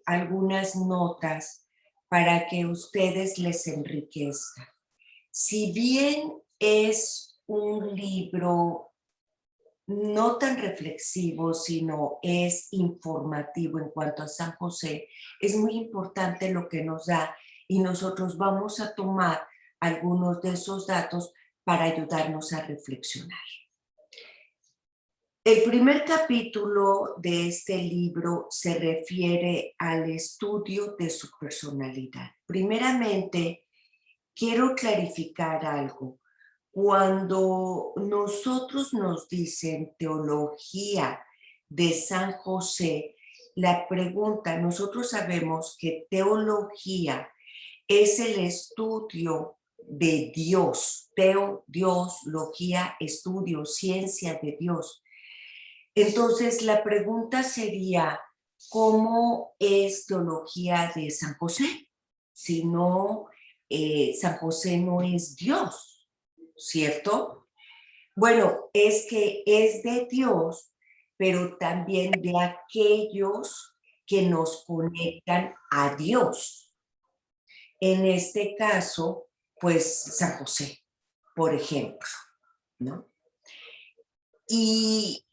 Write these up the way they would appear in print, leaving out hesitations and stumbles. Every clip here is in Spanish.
algunas notas para que ustedes les enriquezca. Si bien es un libro no tan reflexivo, sino es informativo en cuanto a San José, es muy importante lo que nos da y nosotros vamos a tomar algunos de esos datos para ayudarnos a reflexionar. El primer capítulo de este libro se refiere al estudio de su personalidad. Primeramente, quiero clarificar algo. Cuando nosotros nos dicen teología de San José, la pregunta, nosotros sabemos que teología es el estudio de Dios. Teo, Dios, logía, estudio, ciencia de Dios. Entonces, la pregunta sería, ¿cómo es teología de San José? Si no, San José no es Dios, ¿cierto? Bueno, es que es de Dios, pero también de aquellos que nos conectan a Dios. En este caso, pues San José, por ejemplo, ¿no? Y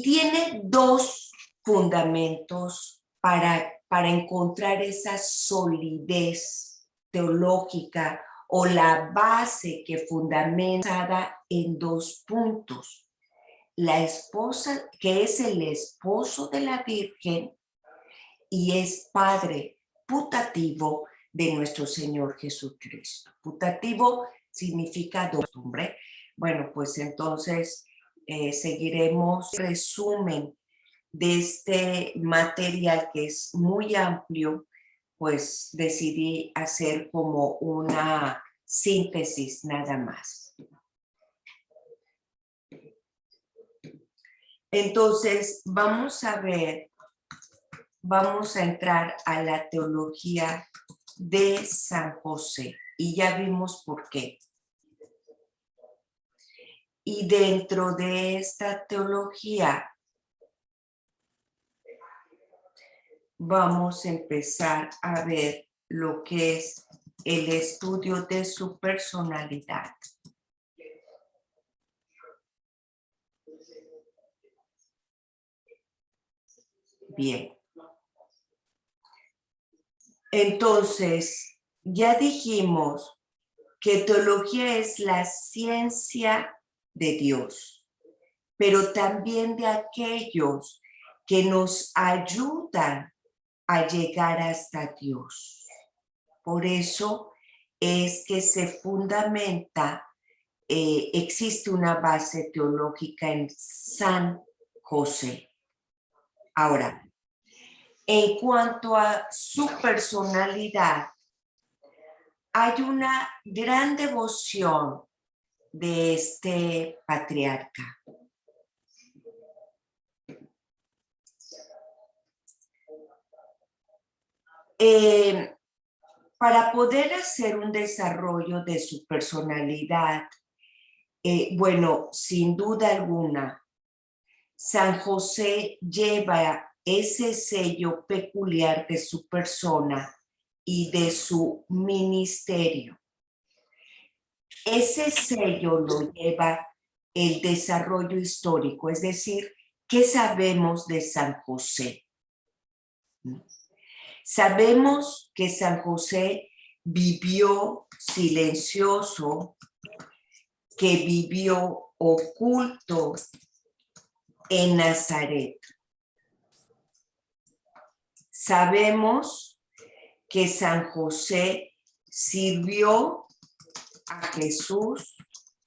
tiene dos fundamentos para encontrar esa solidez teológica o la base que fundamentada en dos puntos. La esposa, que es el esposo de la Virgen y es padre putativo de nuestro Señor Jesucristo. Putativo significa dos, hombre. Bueno, pues entonces seguiremos resumen de este material que es muy amplio, pues decidí hacer como una síntesis nada más. Entonces, vamos a entrar a la teología de San José y ya vimos por qué. Y dentro de esta teología vamos a empezar a ver lo que es el estudio de su personalidad. Bien. Entonces, ya dijimos que teología es la ciencia de Dios, pero también de aquellos que nos ayudan a llegar hasta Dios. Por eso es que se fundamenta, existe una base teológica en San José. Ahora, en cuanto a su personalidad, hay una gran devoción de este patriarca. Para poder hacer un desarrollo de su personalidad, bueno, sin duda alguna, San José lleva ese sello peculiar de su persona y de su ministerio. Ese sello lo lleva el desarrollo histórico, es decir, ¿qué sabemos de San José? Sabemos que San José vivió silencioso, que vivió oculto en Nazaret. Sabemos que San José sirvió a Jesús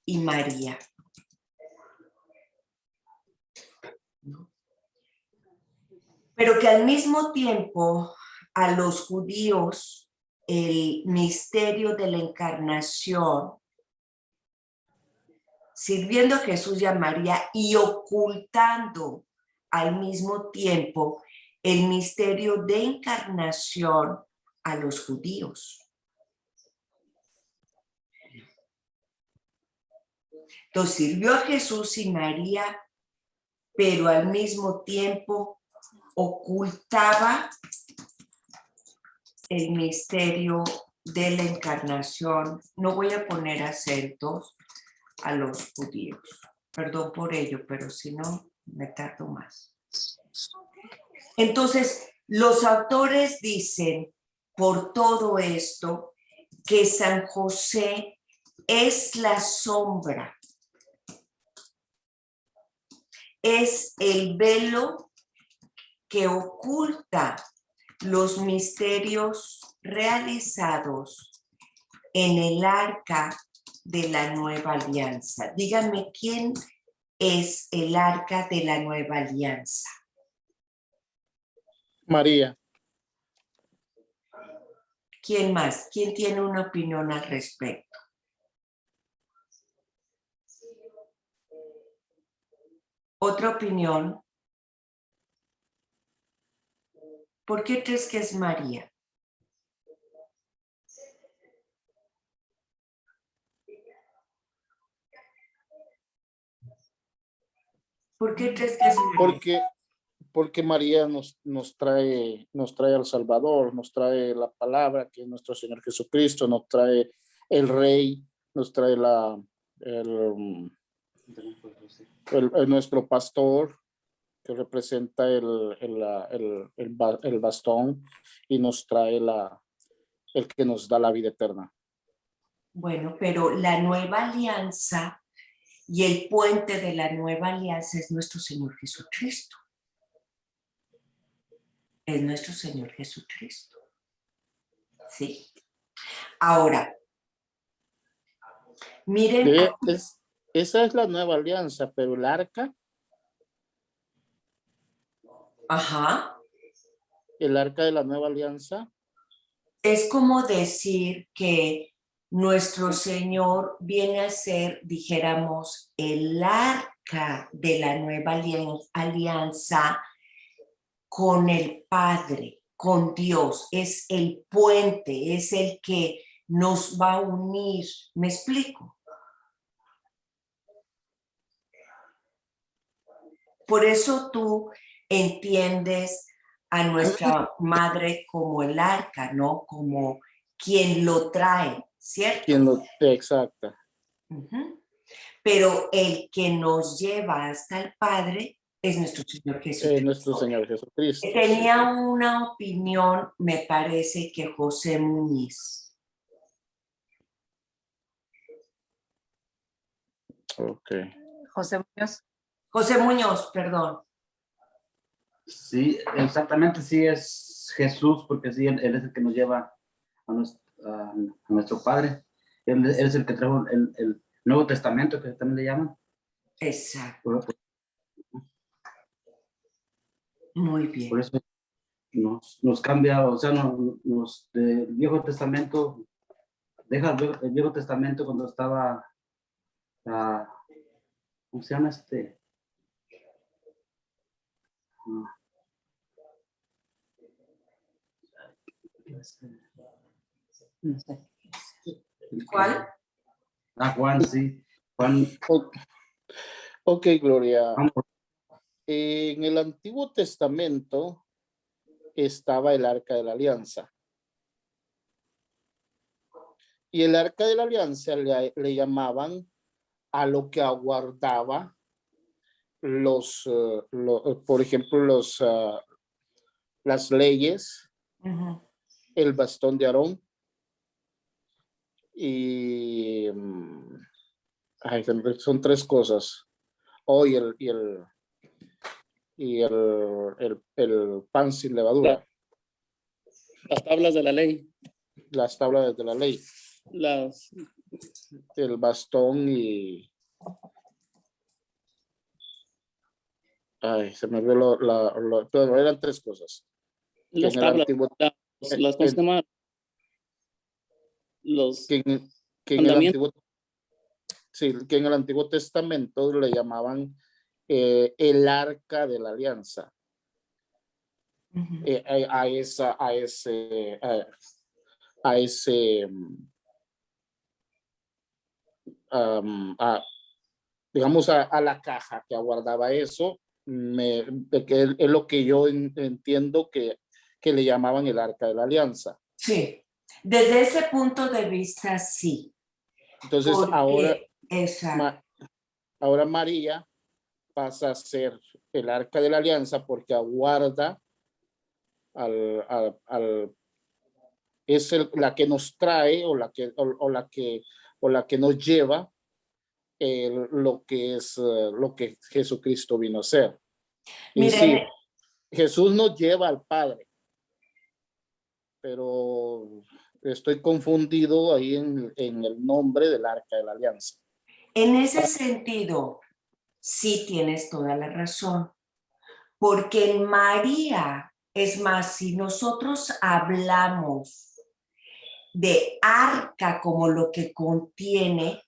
y María. Pero que al mismo tiempo a los judíos el misterio de la encarnación, sirviendo a Jesús y a María y ocultando al mismo tiempo el misterio de encarnación a los judíos. Entonces sirvió a Jesús y María, pero al mismo tiempo ocultaba el misterio de la encarnación. No voy a poner acentos a los judíos. Perdón por ello, pero si no, me tardo más. Entonces, los autores dicen, por todo esto, que San José es la sombra, es el velo que oculta los misterios realizados en el arca de la nueva alianza. Díganme, ¿quién es el arca de la nueva alianza? María. ¿Quién más? ¿Quién tiene una opinión al respecto? ¿Otra opinión? ¿Por qué crees que es María? ¿Por qué crees que es María? Porque María nos trae al Salvador, nos trae la palabra que es nuestro Señor Jesucristo, nos trae el Rey, nos trae nuestro pastor, que representa el bastón, y nos trae el que nos da la vida eterna. Bueno, pero la nueva alianza y el puente de la nueva alianza es nuestro Señor Jesucristo. Es nuestro Señor Jesucristo. ¿Sí? Ahora, miren. Esa es la nueva alianza, pero el arca. Ajá. El arca de la nueva alianza. Es como decir que nuestro Señor viene a ser, dijéramos, el arca de la nueva alianza con el Padre, con Dios. Es el puente, es el que nos va a unir. ¿Me explico? Por eso tú entiendes a nuestra madre como el arca, ¿no? Como quien lo trae, ¿cierto? Exacta. Pero el que nos lleva hasta el Padre es nuestro Señor Jesucristo. Nuestro Señor Jesucristo. Tenía una opinión, me parece que José Muñiz. Ok. José Muñoz. José Muñoz, perdón. Sí, exactamente, sí es Jesús, porque sí, él es el que nos lleva a nuestro Padre. Él es el que trajo el Nuevo Testamento, que también le llaman. Exacto. Muy bien. Por eso nos cambia, o sea, del Viejo Testamento, deja el Viejo Testamento cuando estaba, ¿cómo se llama este? No sé. ¿Cuál? Juan, sí. Juan. Ok, Gloria. En el Antiguo Testamento estaba el Arca de la Alianza. Y el Arca de la Alianza le llamaban a lo que aguardaba por ejemplo, las leyes, el bastón de Aarón y son tres cosas. Hoy el pan sin levadura. Las tablas de la ley. Las tablas de la ley. El bastón y... se me olvidó pero eran tres cosas. Las tablas. Las ¿cómo se llama? Que en el Antiguo, sí, que en el Antiguo Testamento le llamaban el Arca de la Alianza. Digamos a la caja que aguardaba eso, que es lo que yo entiendo que le llamaban el Arca de la Alianza. Sí, desde ese punto de vista, sí. Entonces Porque, ahora, exacto. ahora María pasa a ser el arca de la alianza porque aguarda es la que nos trae o la que nos lleva lo que es lo que Jesucristo vino a hacer. Y sí, Miren, Jesús nos lleva al Padre, pero estoy confundido ahí en el nombre del arca de la alianza. en ese sentido, sí tienes toda la razón, porque en María, es más, si nosotros hablamos de arca como lo que contiene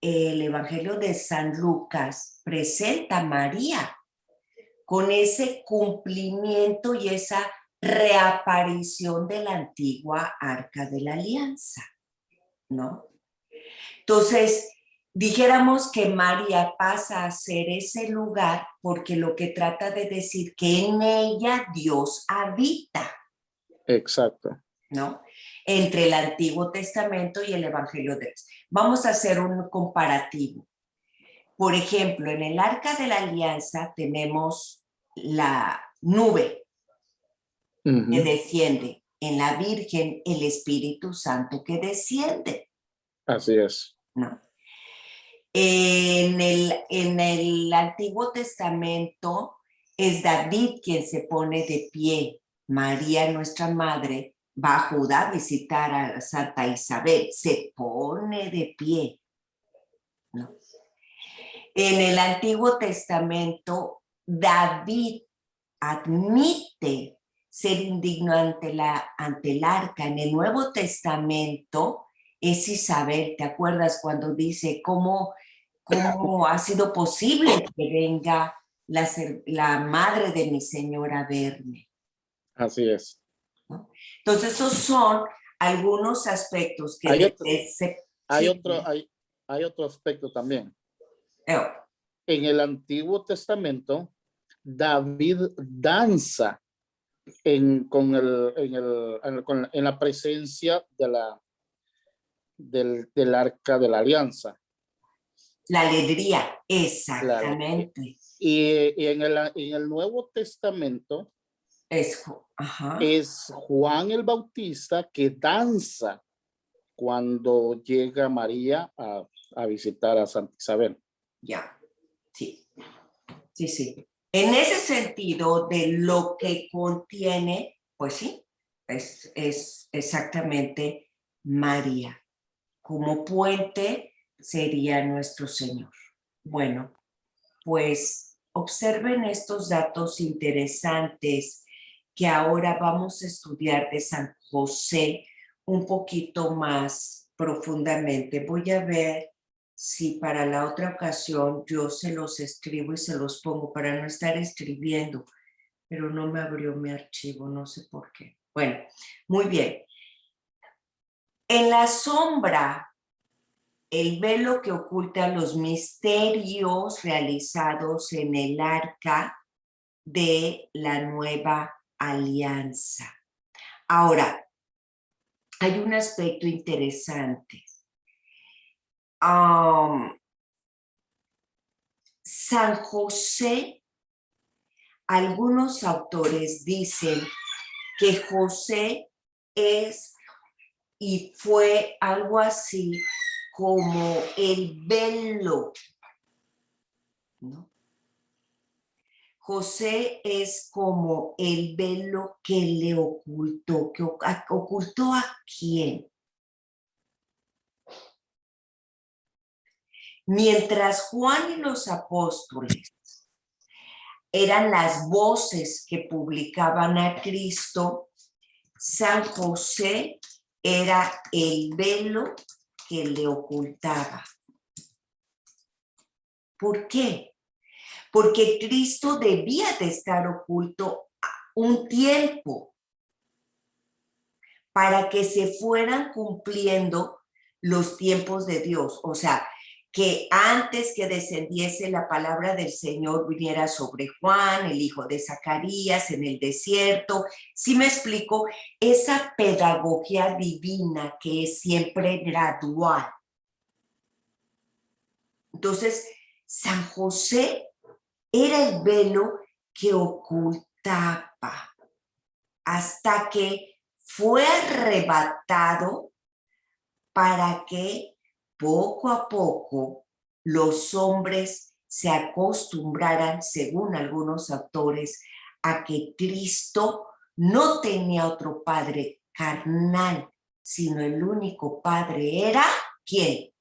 el Evangelio de San Lucas, presenta a María con ese cumplimiento y esa reaparición de la antigua arca de la alianza, ¿no? Entonces, dijéramos que María pasa a ser ese lugar porque lo que trata de decir que en ella Dios habita, Exacto. ¿no? Entre el Antiguo Testamento y el Evangelio de Dios. Vamos a hacer un comparativo. Por ejemplo, en el Arca de la Alianza tenemos la nube que desciende, en la Virgen el Espíritu Santo que desciende, Así es. ¿no? En el Antiguo Testamento es David quien se pone de pie. María, nuestra madre, va a Judá a visitar a Santa Isabel, se pone de pie, ¿no? En el Antiguo Testamento, David admite ser indigno ante el arca. En el Nuevo Testamento es Isabel. ¿Te acuerdas cuando dice cómo ha sido posible que venga la madre de mi Señor a verme? Así es. ¿No? Entonces, esos son algunos aspectos que hay otro aspecto también. Oh. En el Antiguo Testamento, David danza en la presencia del arca de la alianza. La alegría, exactamente. Y en el Nuevo Testamento es Juan el Bautista que danza cuando llega María a visitar a Santa Isabel. Ya, sí, sí, sí. En ese sentido de lo que contiene, pues sí, es exactamente María. Como puente sería nuestro Señor. Bueno, pues observen estos datos interesantes que ahora vamos a estudiar de San José un poquito más profundamente. Voy a ver si para la otra ocasión yo se los escribo y se los pongo para no estar escribiendo, pero no me abrió mi archivo, no sé por qué. Bueno, muy bien. En la sombra, el velo que oculta los misterios realizados en el arca de la nueva alianza. Ahora, hay un aspecto interesante. San José, algunos autores dicen que José es y fue algo así como el velo, ¿no? José es como el velo que le ocultó. ¿Que ocultó a quién? Mientras Juan y los apóstoles eran las voces que publicaban a Cristo, San José era el velo que le ocultaba. ¿Por qué? Porque Cristo debía de estar oculto un tiempo para que se fueran cumpliendo los tiempos de Dios. O sea, que antes que descendiese la palabra del Señor viniera sobre Juan, el hijo de Zacarías, en el desierto. ¿Sí me explico? Esa pedagogía divina que es siempre gradual. Entonces, San José era el velo que ocultaba hasta que fue arrebatado para que poco a poco los hombres se acostumbraran, según algunos autores, a que Cristo no tenía otro padre carnal, sino el único padre era, ¿quién?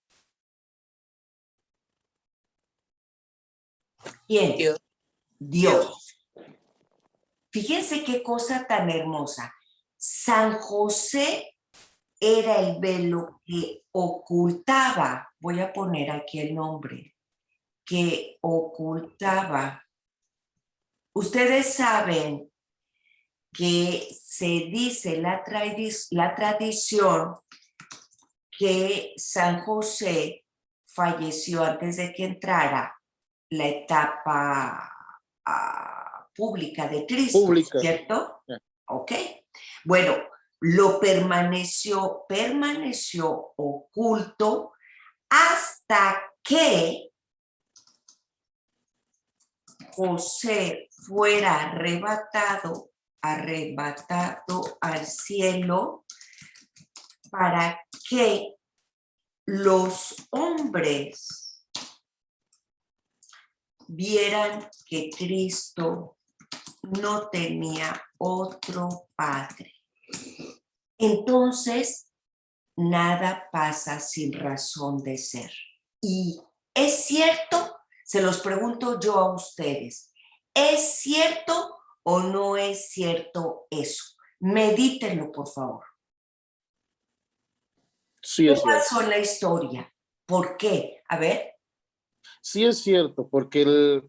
¿Quién? Dios. Dios. Fíjense qué cosa tan hermosa. San José era el velo que ocultaba, voy a poner aquí el nombre, que ocultaba. Ustedes saben que se dice la tradición que San José falleció antes de que entrara la etapa pública de Cristo, Pública. ¿cierto? Yeah. Ok. Bueno, lo permaneció oculto hasta que José fuera arrebatado al cielo para que los hombres vieran que Cristo no tenía otro padre. Entonces, nada pasa sin razón de ser. Y es cierto, se los pregunto yo a ustedes, ¿es cierto o no es cierto eso? Medítenlo, por favor. Sí, ¿Qué es cierto. pasó en la historia? ¿Por qué? A ver. Sí, es cierto, porque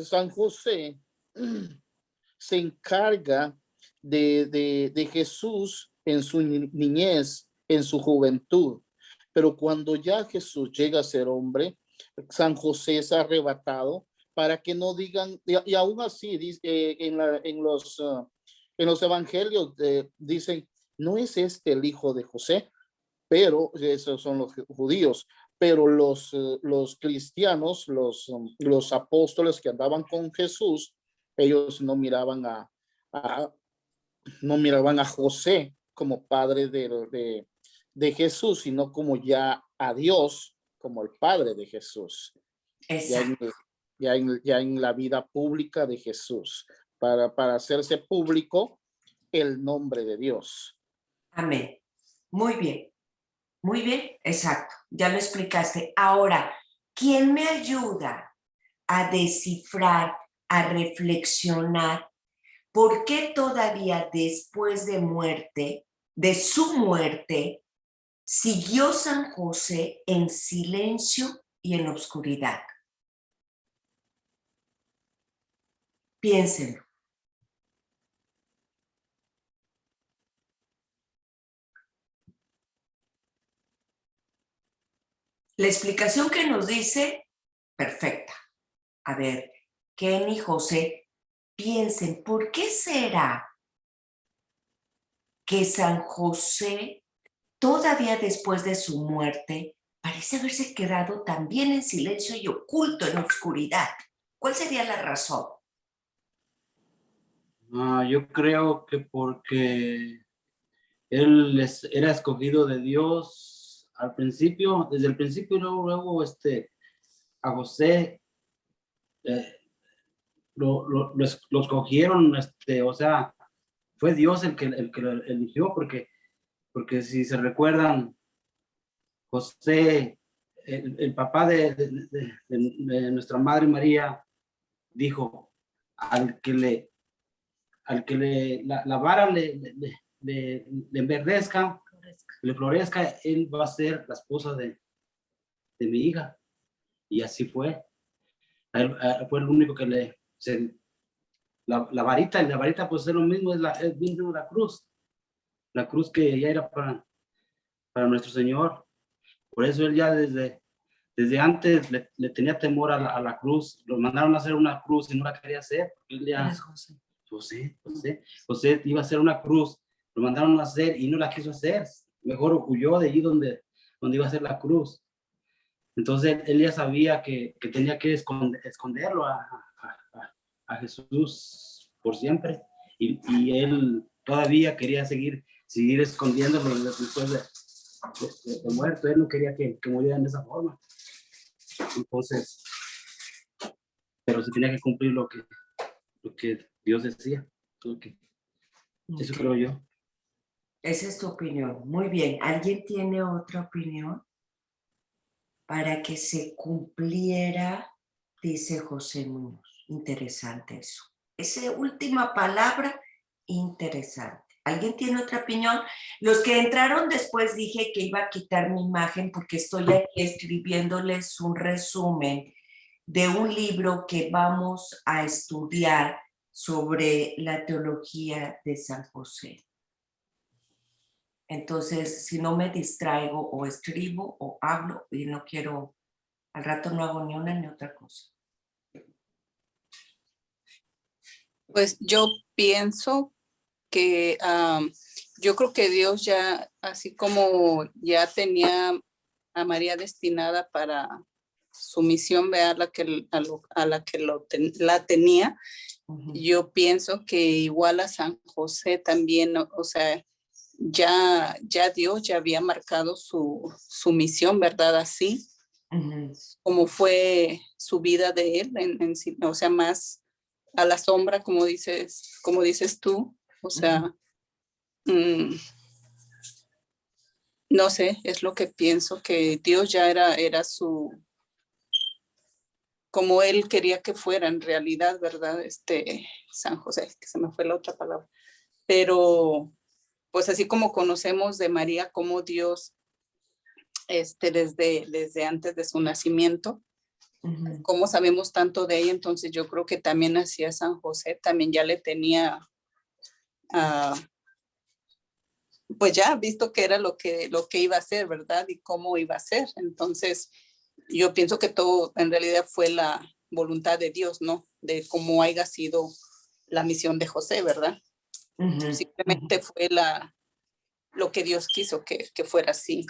San José se encarga de Jesús en su niñez, en su juventud. Pero cuando ya Jesús llega a ser hombre, San José es arrebatado para que no digan, y aún así en los evangelios dicen, no es este el hijo de José, pero esos son los judíos, pero los cristianos, los apóstoles que andaban con Jesús, ellos no miraban no miraban a José como padre de Jesús, sino como ya a Dios como el padre de Jesús. Exacto. Ya en la vida pública de Jesús, para hacerse público el nombre de Dios. Amén. Muy bien. Muy bien, exacto. Ya lo explicaste. Ahora, ¿quién me ayuda a descifrar, a reflexionar por qué todavía después de su muerte, siguió San José en silencio y en oscuridad? Piénsenlo. La explicación que nos dice, perfecta. A ver, Ken y José, piensen, ¿por qué será que San José, todavía después de su muerte, parece haberse quedado también en silencio y oculto en oscuridad? ¿Cuál sería la razón? Yo creo que porque él era escogido de Dios al principio, desde el principio, y luego a José lo escogieron, o sea, fue Dios el que lo eligió, porque si se recuerdan, José, el papá de nuestra Madre María, dijo, al que la vara le enverdezca, le florezca, él va a ser la esposa de mi hija. Y así fue. Fue el único que la varita pues es lo mismo, es mismo la cruz que ya era para nuestro Señor. Por eso él ya desde antes le tenía temor a la cruz. Lo mandaron a hacer una cruz y no la quería hacer. Él ya, José iba a hacer una cruz. Lo mandaron a hacer y no la quiso hacer. Mejor huyó de allí donde iba a hacer la cruz. Entonces él ya sabía que tenía que esconderlo a Jesús por siempre. Y él todavía quería seguir escondiéndolo después de muerto. Él no quería que muriera de esa forma. Entonces, pero se tenía que cumplir lo que Dios decía. Eso creo yo. Esa es tu opinión. Muy bien. ¿Alguien tiene otra opinión? Para que se cumpliera, dice José Muñoz. Interesante eso. Esa última palabra, interesante. ¿Alguien tiene otra opinión? Los que entraron después dije que iba a quitar mi imagen porque estoy aquí escribiéndoles un resumen de un libro que vamos a estudiar sobre la teología de San José. Entonces, si no me distraigo o escribo o hablo y no quiero, al rato no hago ni una ni otra cosa. Pues yo pienso que yo creo que Dios ya, así como ya tenía a María destinada para su misión, vea, la que la tenía, yo pienso que igual a San José también, o sea, ya Dios ya había marcado su misión, ¿verdad? Así como fue su vida de él, o sea, más a la sombra, como dices tú, o sea, no sé, es lo que pienso, que Dios ya era como él quería que fuera en realidad, ¿verdad? San José, que se me fue la otra palabra, pero pues así como conocemos de María, como Dios, desde antes de su nacimiento, como sabemos tanto de ella, entonces yo creo que también hacia San José, también ya le tenía, pues ya visto que era lo que iba a hacer, ¿verdad? Y cómo iba a ser. Entonces, yo pienso que todo en realidad fue la voluntad de Dios, ¿no? De cómo haya sido la misión de José, ¿verdad? Simplemente fue lo que Dios quiso que fuera así,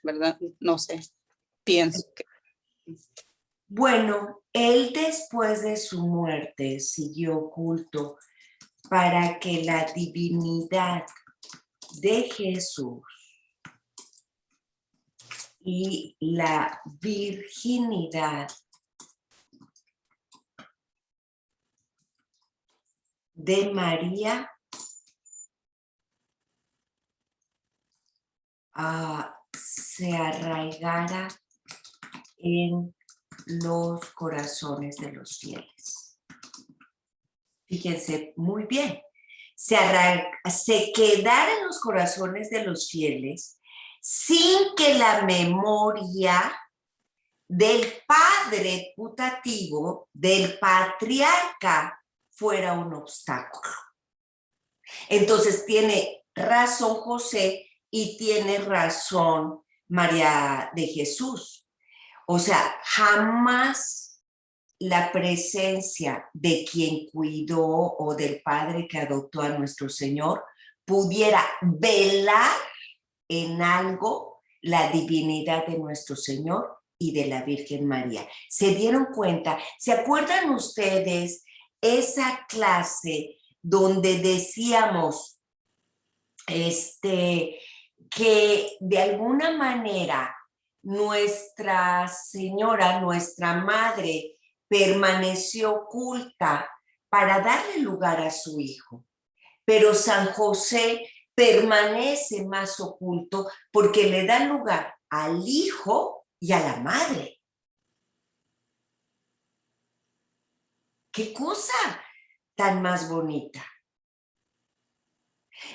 ¿verdad? No sé, pienso que. Bueno, él después de su muerte siguió oculto para que la divinidad de Jesús y la virginidad de María se arraigara en los corazones de los fieles. Fíjense muy bien, se quedara en los corazones de los fieles sin que la memoria del padre putativo, del patriarca, fuera un obstáculo. Entonces tiene razón José y tiene razón María de Jesús. O sea, jamás la presencia de quien cuidó o del padre que adoptó a nuestro Señor pudiera velar en algo la divinidad de nuestro Señor y de la Virgen María. ¿Se dieron cuenta? ¿Se acuerdan ustedes esa clase donde decíamos que de alguna manera Nuestra Señora, nuestra Madre, permaneció oculta para darle lugar a su hijo? Pero San José permanece más oculto porque le da lugar al hijo y a la madre. ¡Qué cosa tan más bonita!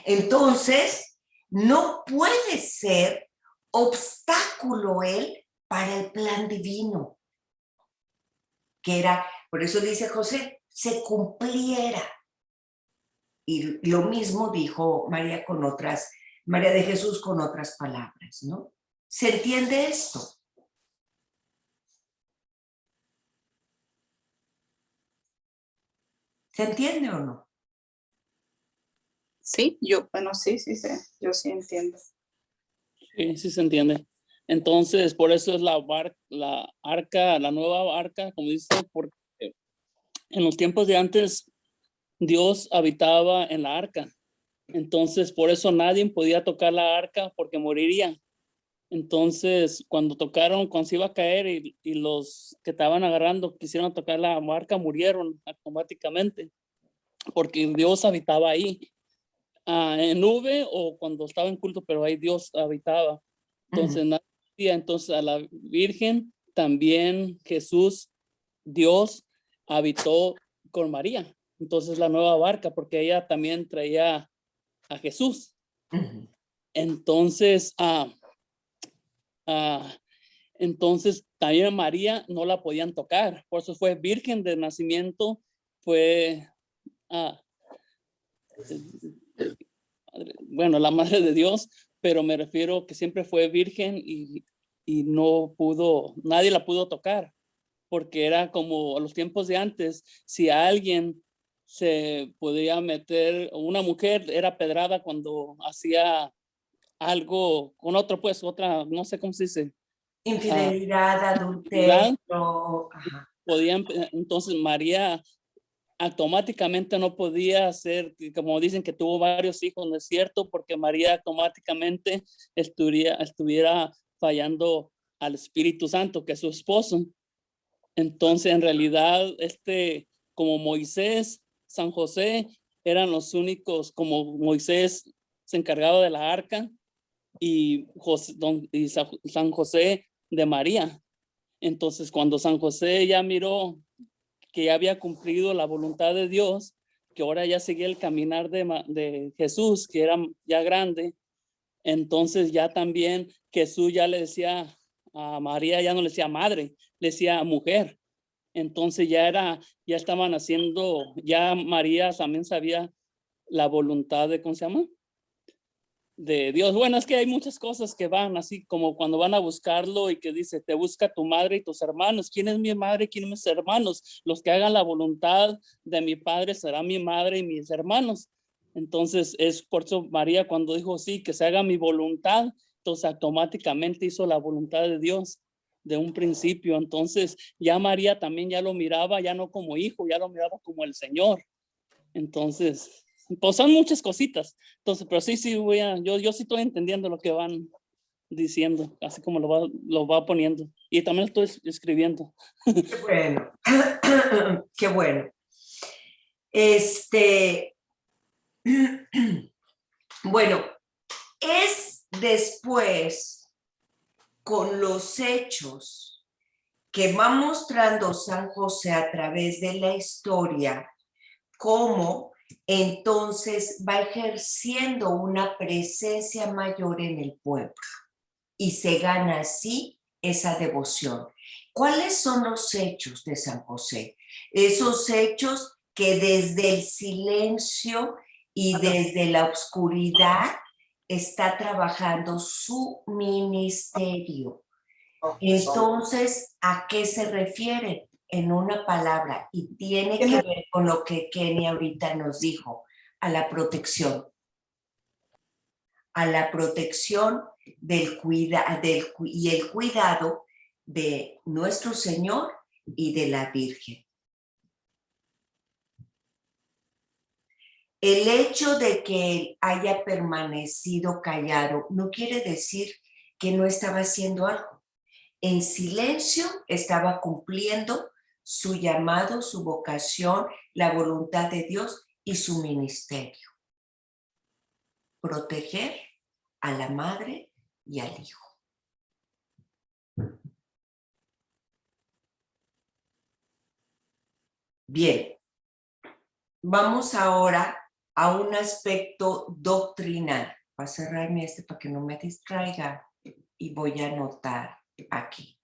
Entonces, no puede ser obstáculo él para el plan divino, que era, por eso dice José, se cumpliera. Y lo mismo dijo María con otras María de Jesús con otras palabras, ¿no? ¿Se entiende esto? ¿Se entiende o no? Sí, bueno, sí, yo sí entiendo. Sí, sí se entiende. Entonces, por eso es la arca, la nueva arca, como dice, porque en los tiempos de antes Dios habitaba en la arca. Entonces, por eso nadie podía tocar la arca porque moriría. Entonces, cuando se iba a caer y los que estaban agarrando quisieron tocar la arca, murieron automáticamente porque Dios habitaba ahí. En nube o cuando estaba en culto, pero ahí Dios habitaba. Entonces, entonces a la Virgen también Jesús, Dios, habitó con María. Entonces la nueva barca, porque ella también traía a Jesús. Entonces, entonces también a María no la podían tocar. Por eso fue virgen de nacimiento, fue bueno, la madre de Dios, pero me refiero que siempre fue virgen y no pudo, nadie la pudo tocar, porque era como a los tiempos de antes, si a alguien se podía meter, una mujer era pedrada cuando hacía algo con otro, pues otra, no sé cómo se dice. Infidelidad, infidelidad, adulterio. Ajá. podían, entonces María automáticamente no podía ser, como dicen que tuvo varios hijos, no es cierto, porque María automáticamente estuviera fallando al Espíritu Santo, que es su esposo. Entonces, en realidad, como Moisés, San José, eran los únicos, como Moisés se encargaba de la arca y San José de María. Entonces, cuando San José ya miró que ya había cumplido la voluntad de Dios, que ahora ya seguía el caminar de Jesús, que era ya grande, entonces ya también Jesús ya le decía a María, ya no le decía madre, le decía mujer. Entonces ya estaban haciendo, ya María también sabía la voluntad de, ¿cómo se llama? De Dios. Bueno, es que hay muchas cosas que van así como cuando van a buscarlo y que dice, te busca tu madre y tus hermanos. ¿Quién es mi madre? ¿Quién es mis hermanos? Los que hagan la voluntad de mi padre será mi madre y mis hermanos. Entonces es por eso María cuando dijo sí, que se haga mi voluntad, entonces automáticamente hizo la voluntad de Dios de un principio. Entonces ya María también ya lo miraba, ya no como hijo, ya lo miraba como el Señor. Entonces, pues son muchas cositas. Entonces, pero sí, yo sí estoy entendiendo lo que van diciendo, así como lo va poniendo. Y también estoy escribiendo. Qué bueno. Qué bueno. Bueno, es después con los hechos que va mostrando San José a través de la historia, cómo entonces va ejerciendo una presencia mayor en el pueblo y se gana así esa devoción. ¿Cuáles son los hechos de San José? Esos hechos que desde el silencio y desde la oscuridad está trabajando su ministerio. Entonces, ¿a qué se refiere? En una palabra, y tiene que ver con lo que Kenny ahorita nos dijo, a la protección. A la protección y el cuidado de nuestro Señor y de la Virgen. El hecho de que él haya permanecido callado no quiere decir que no estaba haciendo algo. En silencio estaba cumpliendo su llamado, su vocación, la voluntad de Dios y su ministerio. Proteger a la madre y al hijo. Bien, vamos ahora a un aspecto doctrinal. Voy a cerrarme para que no me distraiga y voy a anotar aquí.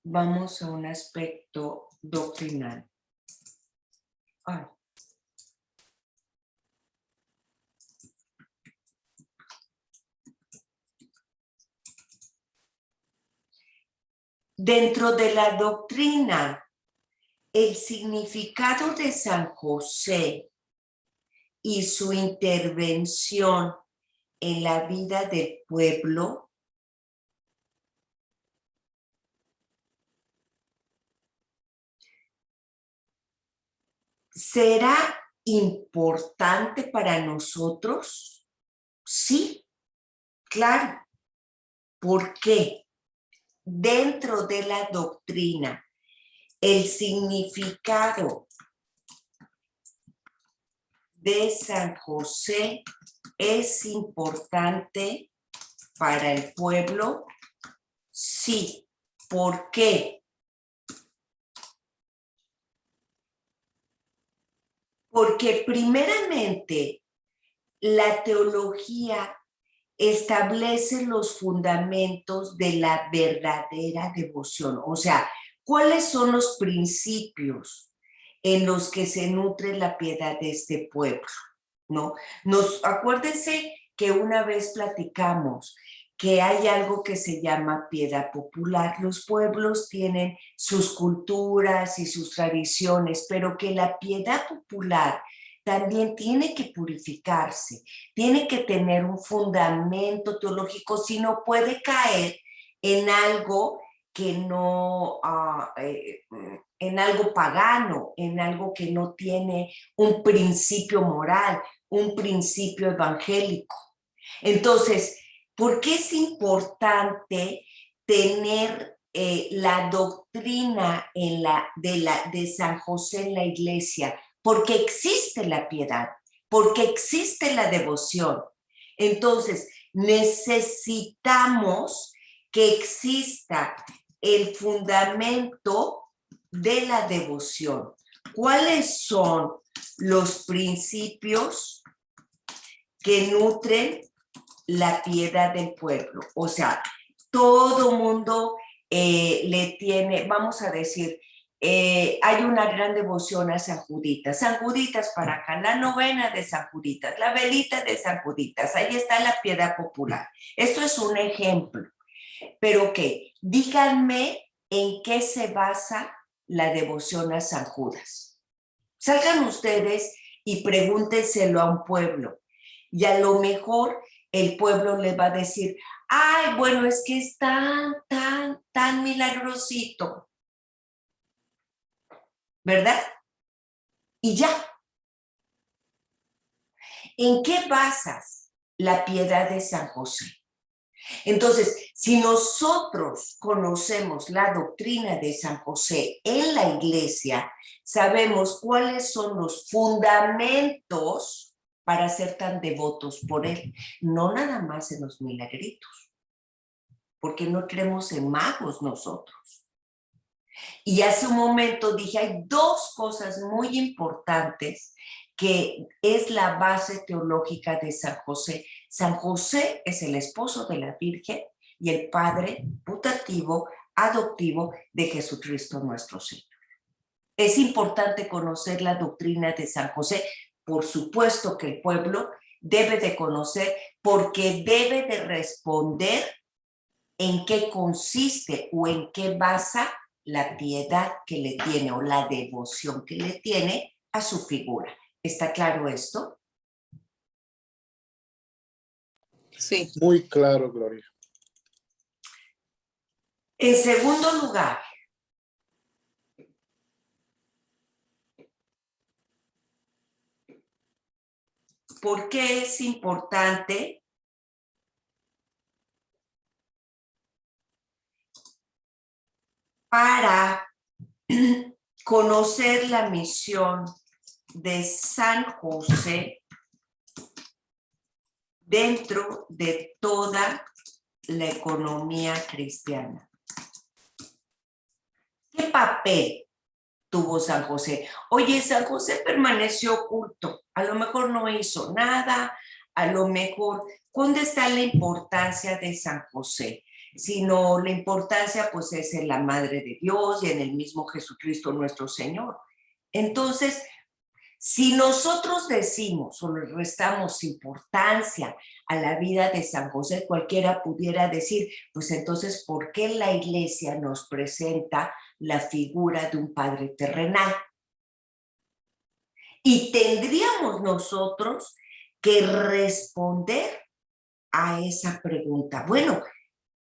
Vamos a un aspecto doctrinal. dentro de la doctrina, el significado de San José y su intervención en la vida del pueblo ¿será importante para nosotros? Sí, claro. ¿Por qué? Dentro de la doctrina, el significado de San José es importante para el pueblo. Sí. ¿Por qué? Porque primeramente la teología establece los fundamentos de la verdadera devoción. O sea, ¿cuáles son los principios en los que se nutre la piedad de este pueblo? ¿No? Acuérdense que una vez platicamos que hay algo que se llama piedad popular. Los pueblos tienen sus culturas y sus tradiciones, pero que la piedad popular también tiene que purificarse, tiene que tener un fundamento teológico, si no puede caer en algo que no, en algo pagano, en algo que no tiene un principio moral, un principio evangélico. Entonces, ¿por qué es importante tener la doctrina de San José en la iglesia? Porque existe la piedad, porque existe la devoción. Entonces, necesitamos que exista el fundamento de la devoción. ¿Cuáles son los principios que nutren la piedad del pueblo? O sea, todo mundo le tiene, vamos a decir, hay una gran devoción a San Juditas. San Juditas para acá, la novena de San Juditas, la velita de San Juditas, ahí está la piedad popular. Esto es un ejemplo. Pero ¿qué? Díganme en qué se basa la devoción a San Judas. Salgan ustedes y pregúntenselo a un pueblo. Y a lo mejor el pueblo le va a decir, ay, bueno, es que es tan milagrosito. ¿Verdad? Y ya. ¿En qué basas la piedad de San José? Entonces, si nosotros conocemos la doctrina de San José en la iglesia, sabemos cuáles son los fundamentos para ser tan devotos por él, no nada más en los milagritos, porque no creemos en magos nosotros. Y hace un momento dije, hay dos cosas muy importantes que es la base teológica de San José. San José es el esposo de la Virgen y el padre putativo, adoptivo de Jesucristo nuestro Señor. Es importante conocer la doctrina de San José. Por supuesto que el pueblo debe de conocer porque debe de responder en qué consiste o en qué basa la piedad que le tiene o la devoción que le tiene a su figura. ¿Está claro esto? Sí. Muy claro, Gloria. En segundo lugar, ¿por qué es importante para conocer la misión de San José dentro de toda la economía cristiana? ¿Qué papel tuvo San José? Oye, San José permaneció oculto, a lo mejor no hizo nada, a lo mejor, ¿dónde está la importancia de San José? Sino la importancia pues es en la Madre de Dios y en el mismo Jesucristo nuestro Señor. Entonces, Si nosotros decimos o le restamos importancia a la vida de San José, cualquiera pudiera decir, pues entonces, ¿por qué la iglesia nos presenta la figura de un padre terrenal? Y tendríamos nosotros que responder a esa pregunta. Bueno,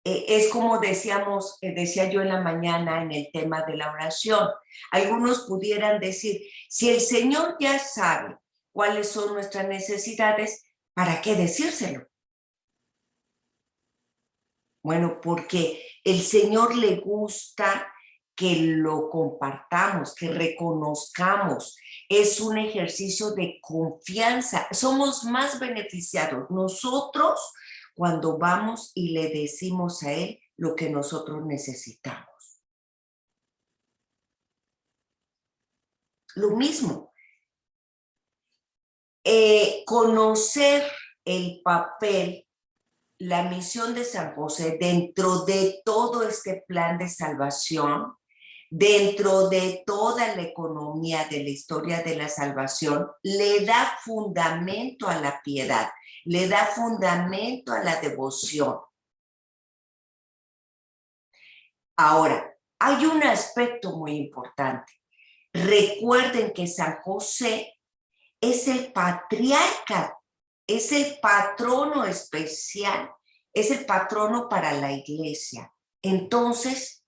es como decía yo en la mañana en el tema de la oración. Algunos pudieran decir, si el Señor ya sabe cuáles son nuestras necesidades, ¿para qué decírselo? Bueno, porque el Señor le gusta que lo compartamos, que reconozcamos. Es un ejercicio de confianza. Somos más beneficiados nosotros cuando vamos y le decimos a Él lo que nosotros necesitamos. Lo mismo, conocer el papel, la misión de San José dentro de todo este plan de salvación, dentro de toda la economía de la historia de la salvación, le da fundamento a la piedad, le da fundamento a la devoción. Ahora, hay un aspecto muy importante. Recuerden que San José es el patriarca, es el patrono especial, es el patrono para la iglesia. Entonces,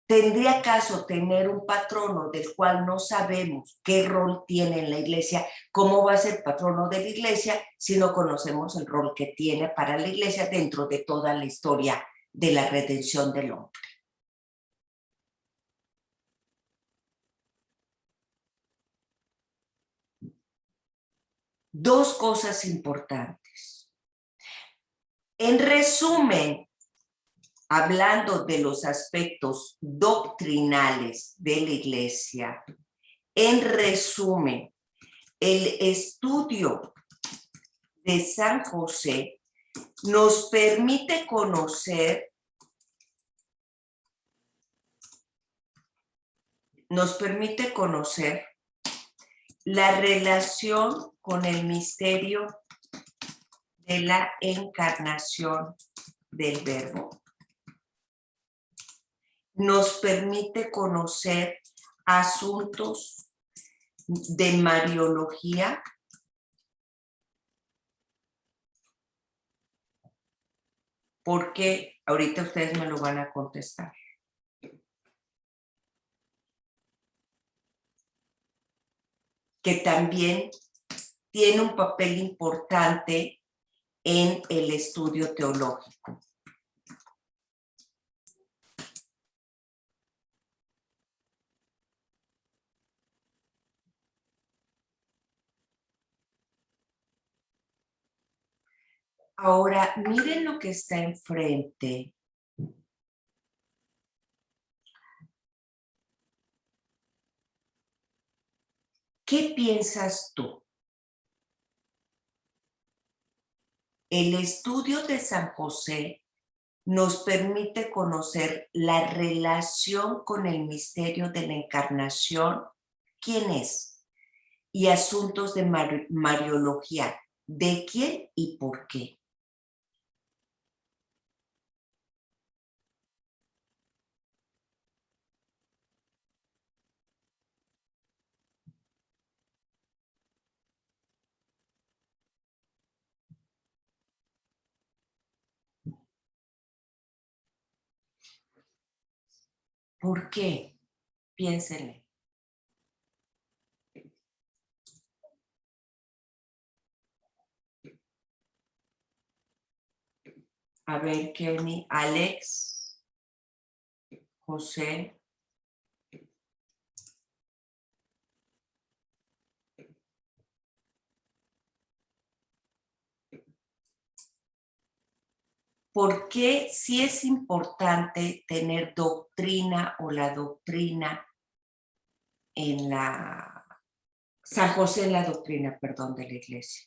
¿tendría caso tener un patrono del cual no sabemos qué rol tiene en la iglesia? ¿Cómo va a ser patrono de la iglesia si no conocemos el rol que tiene para la iglesia dentro de toda la historia de la redención del hombre? Dos cosas importantes. En resumen, hablando de los aspectos doctrinales de la iglesia, en resumen, el estudio de San José nos permite conocer la relación con el misterio de la encarnación del Verbo. Nos permite conocer asuntos de Mariología, porque ahorita ustedes me lo van a contestar. Que también tiene un papel importante en el estudio teológico. Ahora, miren lo que está enfrente. ¿Qué piensas tú? El estudio de San José nos permite conocer la relación con el misterio de la encarnación, quién es, y asuntos de Mariología, de quién y por qué. ¿Por qué? Piénsenle. A ver, Kenny, Alex, José. ¿Por qué sí es importante tener doctrina o la doctrina en la... San José en la doctrina, perdón, de la iglesia?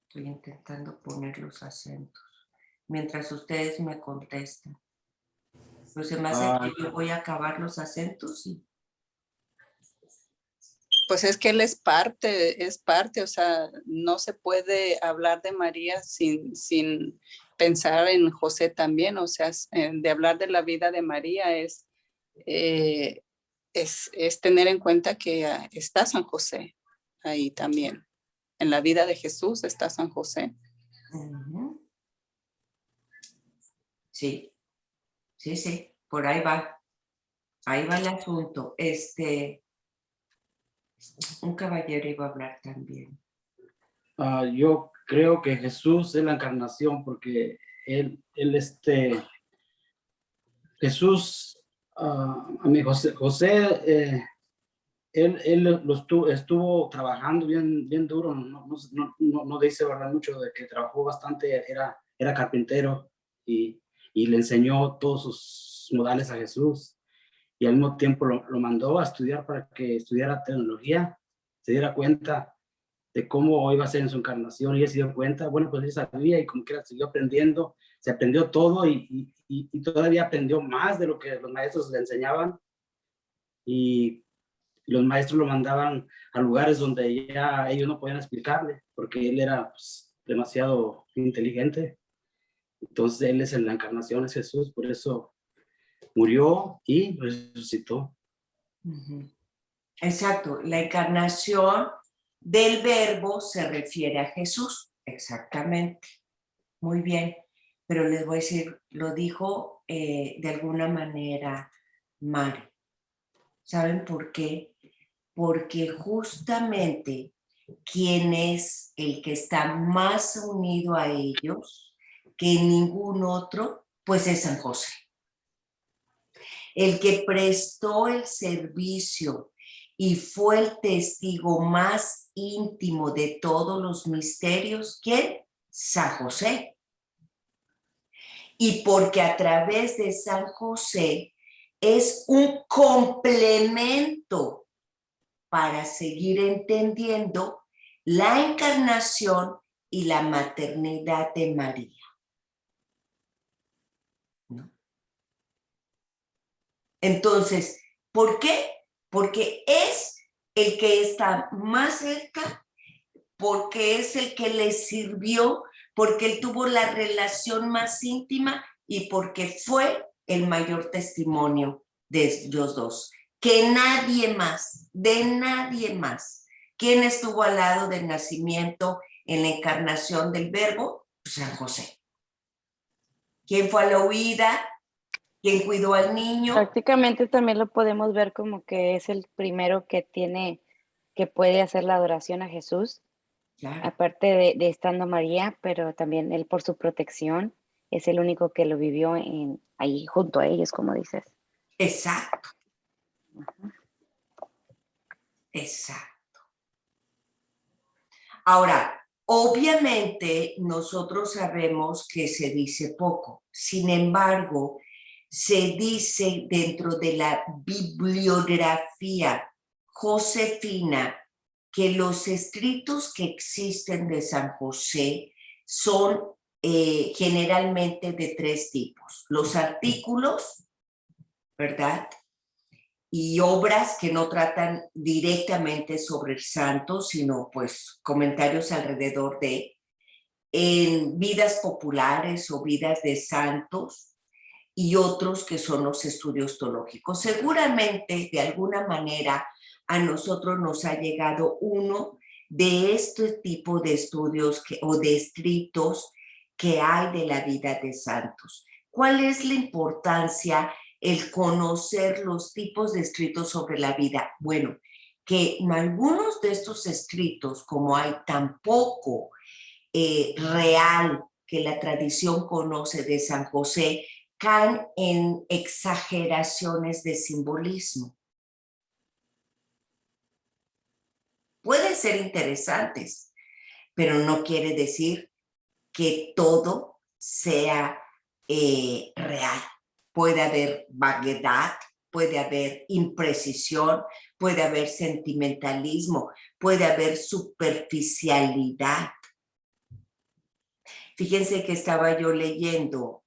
Estoy intentando poner los acentos mientras ustedes me contestan. Pues se me hace que yo voy a acabar los acentos y Pues es que él es parte, o sea, no se puede hablar de María sin pensar en José también, o sea, de hablar de la vida de María es tener en cuenta que está San José ahí también. En la vida de Jesús está San José. ujú. Sí, sí, por ahí va. Ahí va el asunto. Un caballero iba a hablar también. Yo creo que Jesús es la encarnación porque Jesús, a mí José, él estuvo trabajando bien duro, no dice verdad mucho de que trabajó bastante, era carpintero y le enseñó todos sus modales a Jesús y al mismo tiempo lo mandó a estudiar para que estudiara tecnología, se diera cuenta de cómo iba a ser en su encarnación y él se dio cuenta, bueno, pues él sabía y como quiera siguió aprendiendo, se aprendió todo y todavía aprendió más de lo que los maestros le enseñaban y los maestros lo mandaban a lugares donde ya ellos no podían explicarle, porque él era pues, demasiado inteligente. Entonces él es en la encarnación, es Jesús, por eso murió y resucitó. Ujú. Exacto, la encarnación del verbo se refiere a Jesús, exactamente. Muy bien, pero les voy a decir, lo dijo de alguna manera Mari. ¿Saben por qué? Porque justamente quien es el que está más unido a ellos que ningún otro, pues es San José. El que prestó el servicio y fue el testigo más íntimo de todos los misterios, ¿quién? San José. Y porque a través de San José es un complemento para seguir entendiendo la encarnación y la maternidad de María. ¿No? Entonces, ¿por qué? Porque es el que está más cerca, porque es el que le sirvió, porque él tuvo la relación más íntima y porque fue el mayor testimonio de ellos dos. Que nadie más, de nadie más. ¿Quién estuvo al lado del nacimiento en la encarnación del verbo? San José. ¿Quién fue a la huida? ¿Quién cuidó al niño? Prácticamente también lo podemos ver como que es el primero que puede hacer la adoración a Jesús, Claro. aparte de estando María, pero también él por su protección es el único que lo vivió ahí junto a ellos, como dices. Exacto. Exacto. Ahora, obviamente nosotros sabemos que se dice poco, sin embargo, se dice dentro de la bibliografía josefina que los escritos que existen de San José son generalmente de tres tipos. Los artículos, ¿verdad? Y obras que no tratan directamente sobre el santo, sino pues comentarios alrededor de, en vidas populares o vidas de santos, y otros que son los estudios teológicos. Seguramente, de alguna manera, a nosotros nos ha llegado uno de este tipo de estudios o de escritos que hay de la vida de santos. ¿Cuál es la importancia el conocer los tipos de escritos sobre la vida? Bueno, que en algunos de estos escritos, como hay tan poco real que la tradición conoce de San José, caen en exageraciones de simbolismo. Pueden ser interesantes, pero no quiere decir que todo sea real. Puede haber vaguedad, puede haber imprecisión, puede haber sentimentalismo, puede haber superficialidad. Fíjense que estaba yo leyendo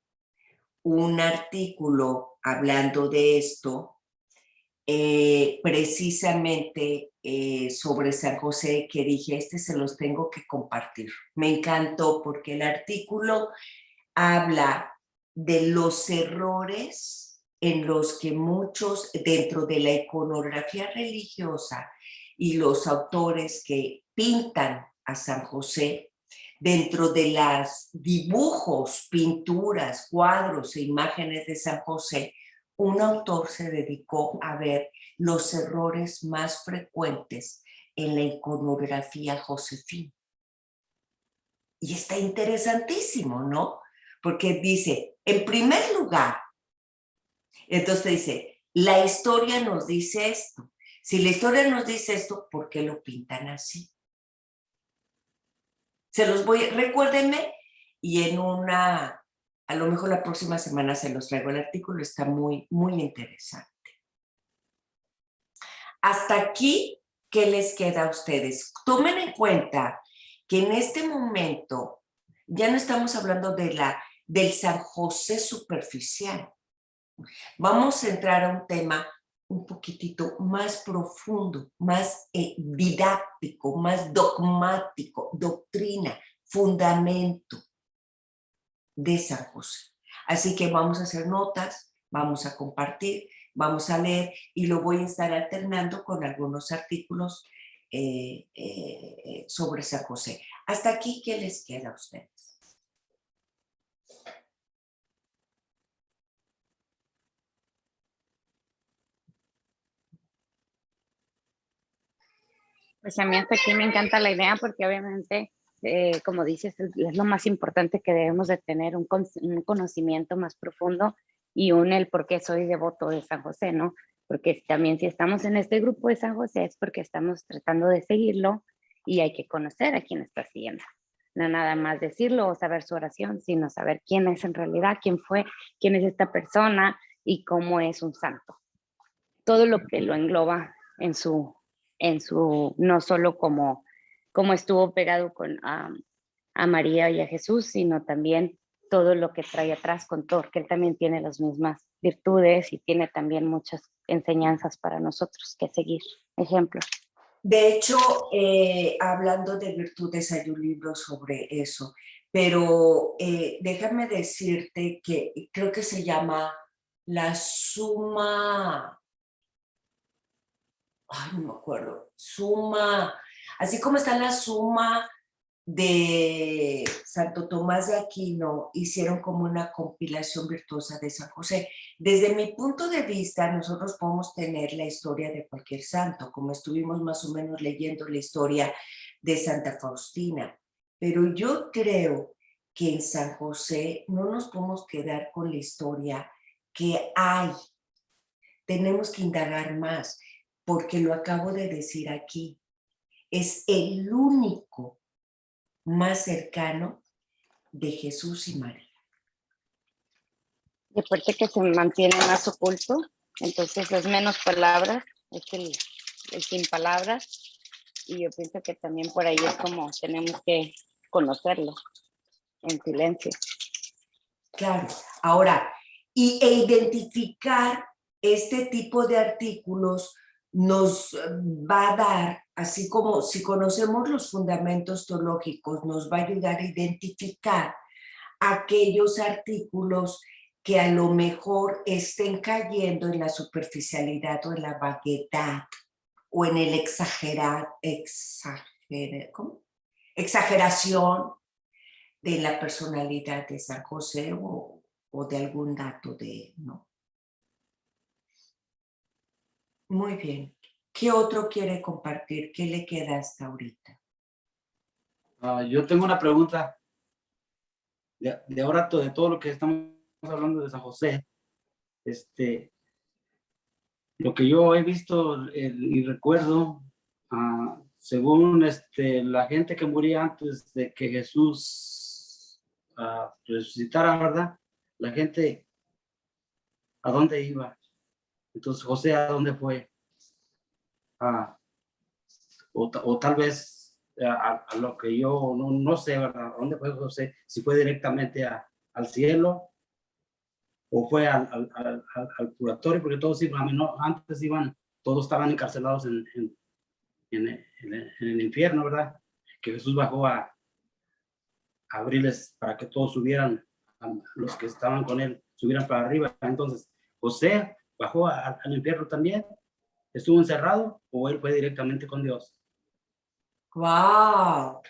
un artículo hablando de esto, precisamente sobre San José, que dije, se los tengo que compartir. Me encantó porque el artículo habla de los errores en los que muchos dentro de la iconografía religiosa y los autores que pintan a San José, dentro de los dibujos, pinturas, cuadros e imágenes de San José, un autor se dedicó a ver los errores más frecuentes en la iconografía josefina. Y está interesantísimo, ¿no? Porque dice, en primer lugar, entonces dice, la historia nos dice esto. Si la historia nos dice esto, ¿por qué lo pintan así? Se los voy, recuérdenme, y a lo mejor la próxima semana se los traigo el artículo, está muy, muy interesante. Hasta aquí, ¿qué les queda a ustedes? Tomen en cuenta que en este momento ya no estamos hablando del San José superficial. Vamos a entrar a un tema un poquitito más profundo, más didáctico, más dogmático, doctrina, fundamento de San José. Así que vamos a hacer notas, vamos a compartir, vamos a leer y lo voy a estar alternando con algunos artículos sobre San José. Hasta aquí, ¿qué les queda a ustedes? Pues a mí hasta aquí me encanta la idea porque obviamente, como dices, es lo más importante que debemos de tener, un conocimiento más profundo y el por qué soy devoto de San José, ¿no? Porque también si estamos en este grupo de San José es porque estamos tratando de seguirlo y hay que conocer a quién está siguiendo. No nada más decirlo o saber su oración, sino saber quién es en realidad, quién fue, quién es esta persona y cómo es un santo. Todo lo que lo engloba en su no solo como estuvo pegado a María y a Jesús, sino también todo lo que trae atrás con todo, que él también tiene las mismas virtudes y tiene también muchas enseñanzas para nosotros que seguir, ejemplos. De hecho, hablando de virtudes, hay un libro sobre eso, pero déjame decirte que creo que se llama La Suma, no me acuerdo, Suma, así como está la Suma de Santo Tomás de Aquino, hicieron como una compilación virtuosa de San José. Desde mi punto de vista, nosotros podemos tener la historia de cualquier santo, como estuvimos más o menos leyendo la historia de Santa Faustina, pero yo creo que en San José no nos podemos quedar con la historia que hay. Tenemos que indagar más, porque lo acabo de decir aquí, es el único más cercano de Jesús y María. Y aparte que se mantiene más oculto, entonces es menos palabras, es el sin palabras, y yo pienso que también por ahí es como tenemos que conocerlo en silencio. Claro, ahora, e identificar este tipo de artículos nos va a dar, así como si conocemos los fundamentos teológicos, nos va a ayudar a identificar aquellos artículos que a lo mejor estén cayendo en la superficialidad o en la vaguedad o en el exageración de la personalidad de San José o de algún dato de él, ¿no? Muy bien. ¿Qué otro quiere compartir? ¿Qué le queda hasta ahorita? Yo tengo una pregunta. De ahora, de todo lo que estamos hablando de San José, lo que yo he visto y recuerdo, según la gente que moría antes de que Jesús resucitara, ¿verdad? La gente, ¿a dónde iba? Entonces, José, ¿a dónde fue? O tal vez a lo que yo no sé, ¿verdad? ¿A dónde fue José? Si fue directamente al cielo o fue al purgatorio, porque todos iban, ¿no? Antes iban, todos estaban encarcelados en el infierno, ¿verdad? Que Jesús bajó a abrirles para que todos subieran, los que estaban con él, subieran para arriba. Entonces, José bajó al infierno también, estuvo encerrado, o él fue directamente con Dios. ¡Wow!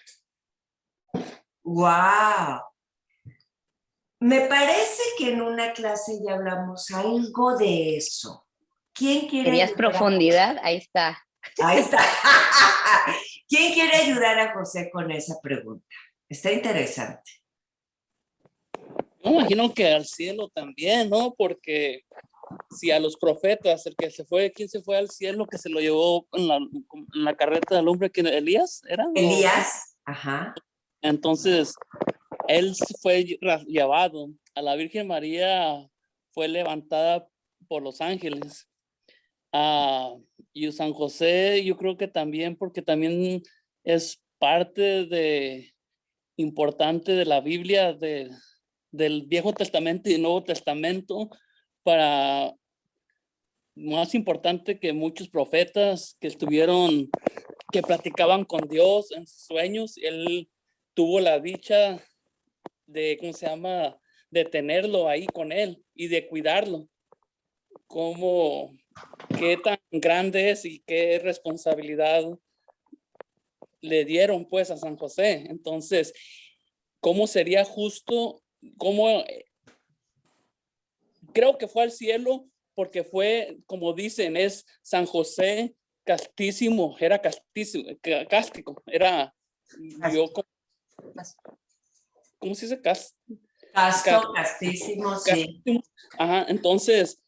¡Wow! Me parece que en una clase ya hablamos algo de eso. ¿Quién quiere ¿Querías ayudar profundidad? Ahí está. Ahí está. ¿Quién quiere ayudar a José con esa pregunta? Está interesante. Yo me imagino que al cielo también, ¿no? Porque si a los profetas, el que se fue, ¿quién se fue al cielo que se lo llevó en la carreta del hombre? ¿Quién? ¿Elías era? Elías, ajá. Entonces, él fue llevado. A la Virgen María fue levantada por los ángeles. Y San José, yo creo que también, porque también es parte importante de la Biblia, del Viejo Testamento y Nuevo Testamento, para más importante que muchos profetas que platicaban con Dios en sus sueños. Él tuvo la dicha de, ¿cómo se llama?, de tenerlo ahí con él y de cuidarlo. Qué tan grande es y qué responsabilidad le dieron pues a San José. Entonces, ¿cómo sería justo? Creo que fue al cielo porque fue, como dicen, es San José castísimo, era castísimo, cástico, era, ¿cómo se dice? Casto, castísimo, sí. Ajá, entonces,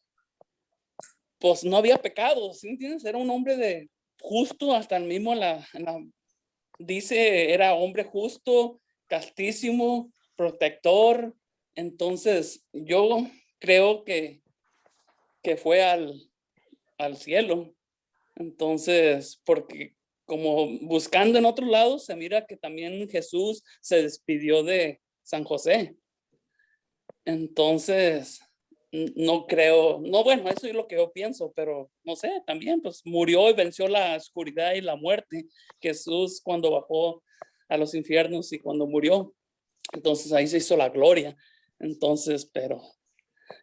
pues no había pecado, ¿sí entiendes? Era un hombre de justo, hasta el mismo dice, era hombre justo, castísimo, protector. Entonces, yo creo que fue al cielo. Entonces, porque como buscando en otro lado, se mira que también Jesús se despidió de San José. Entonces, no creo, no, bueno, eso es lo que yo pienso, pero no sé, también pues murió y venció la oscuridad y la muerte. Jesús cuando bajó a los infiernos y cuando murió, entonces ahí se hizo la gloria. Entonces, pero